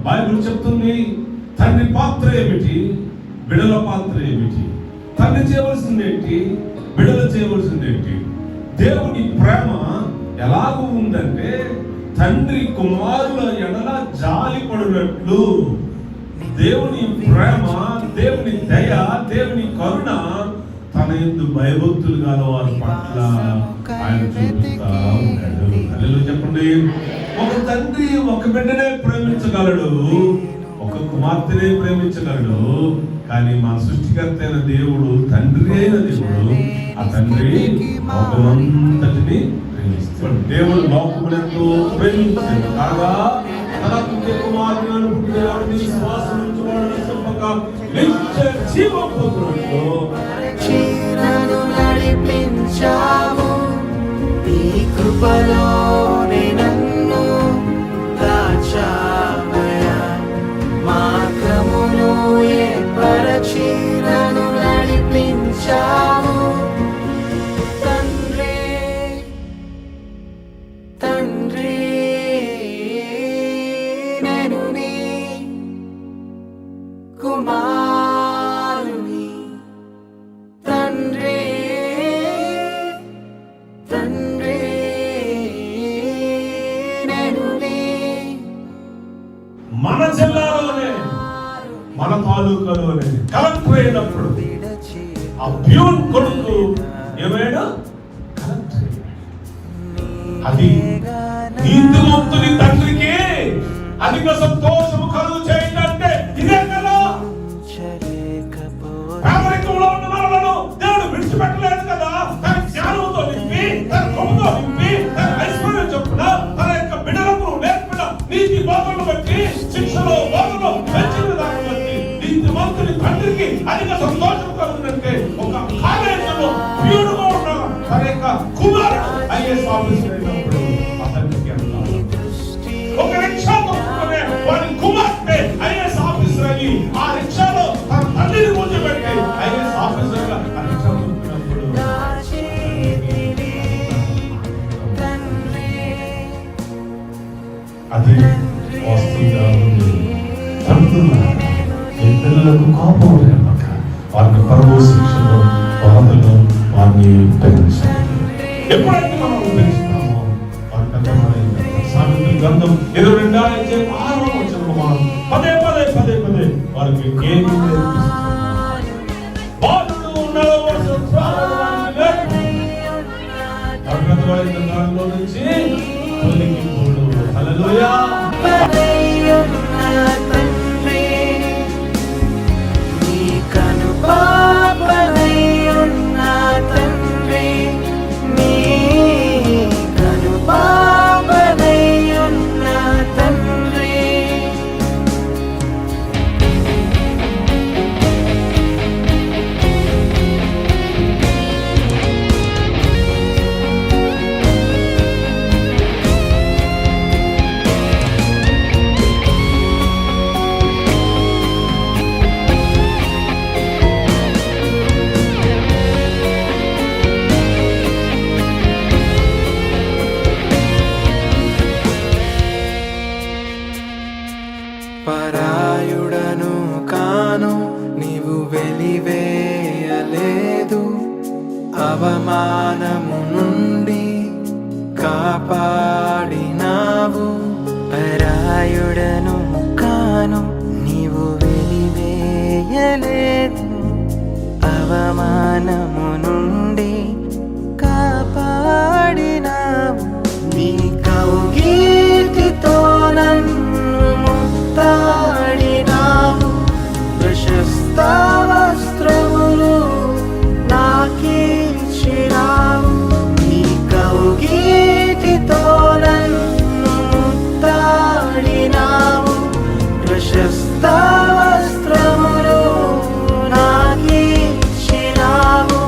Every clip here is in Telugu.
బైబిల్ చెప్తుంది, తండ్రి పాత్ర ఏమిటి, బిడల పాత్ర ఏమిటి, తండ్రి చేయవలసింది ఏంటి, బిడలు చేయవలసింది ఏంటి. దేవుని ప్రేమ ఎలాగూ ఉందంటే తండ్రి కుమారుల ఎడల జాలి పడినట్లు దేవుని ప్రేమ, దేవుని దయ, దేవుని కరుణ తన యందు భయభక్తులు గల వారి పట్ల ఆయన చూపిస్తా ఉన్నాడు. హల్లెలూయా చెప్పండి. ఒక తండ్రి ఒక బిడ్డనే ప్రేమించగలడు, ఒక కుమార్తెనే ప్రేమించగలడు. కానీ మన సృష్టికర్త అయిన దేవుడు, తండ్రి అయిన దేవుడు, ఆ తండ్రి లోకమంతటిని ప్రేమిస్తాడు. దేవుడు లోకములెంతో ప్రేమించాడు కాగా తన కుమారులను పుట్టినవాడిని విశ్వాసం ఉంచువాడు నశింపక నిత్య జీవం పొందునట్లు చీరను నడిపించావు, నీ కృపలోనే నన్ను దాచావయ్యా. మార్గమును ఏర్పరచి నన్ను నడిపించావు. తండ్రి తండ్రి నేను నీ కుమారుని. తండ్రి తండ్రి నేను నీ. మన జిల్లాలోనే, మన తాలూకాలోనే కలెక్టర్ అయినప్పుడు ఆ ప్యూన్ కొడుకు ఏమైనా కలెక్టర్ అయ్యాడు. అది నీతిమంతుని తండ్రికి అధిక సంతోషము కలుగు చేయండి అంటే ఇదే కదా. పేదరికంలో ఉన్న మనలను దేవుడు విడిచిపెట్టలేదు కదా. తన జ్ఞానంతో నింపి, తన కొమ్ముతో నింపి, తన ఐశ్వర్యం చొప్పున తన యొక్క బిడ్డలకు నేర్పిన నీతి బోధనలు బట్టి, శిక్షలో బోధనలో పెంచిన దాన్ని బట్టి నీతిమంతుని తండ్రికి అధిక సంతోషం కలుగునంటే ఒక కాలేజీలో ప్యూన్గా ఉన్న తన యొక్క కుమారుడు ఐఏఎస్ ఆఫీసర్ అయినప్పుడు అతనికి ఎంత ఒక రిక్షా తొక్కునే వాడి కుమార్తె ఐఏఎస్ ఆఫీసర్ అయ్యి ఆ రిక్షాలో తన తల్లిని కూర్చోబెట్టి ఐఏఎస్ ఆఫీసర్ గా ఆ రిక్షా తొక్కున్నప్పుడు అది వస్తుందా మీ పిల్లలకు కోపం లేక వారిని పరమ శిక్షలో బాధలో వారిని పెంచాలి. ఎప్పుడైతే మనం పెంచుతామో వారి పెద్దవాళ్ళ సామెతల గ్రంథం 22:6 వచనంలో మనం పదే పదే పదే పదే వారికి ఏమి నేర్పిస్తున్నాం. బాలుడు నడవవలసిన త్రోవను పెద్దవాళ్ళ దారిలో నుంచి తొలగిపోడు. హల్లెలూయా. పరాయుడను కాను, నీవు వెలివేయలేదు. అవమానము నుండి కాపాడినావు. పరాయుడను కాను, నీవు వెలివేయలేదు. అవమానము నుండి కాపాడినావు. నీ కౌగిలితో నన్ను ముద్దాడినావు. ప్రశస్త వస్త్రములు నాకిచ్చినావు. నీ కౌగిలితో నన్ను ముద్దాడినావు. ప్రశస్త వస్త్రములు నాకిచ్చినావు.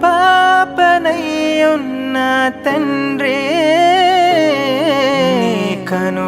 పాపనై ఉన్న తండ్రే కను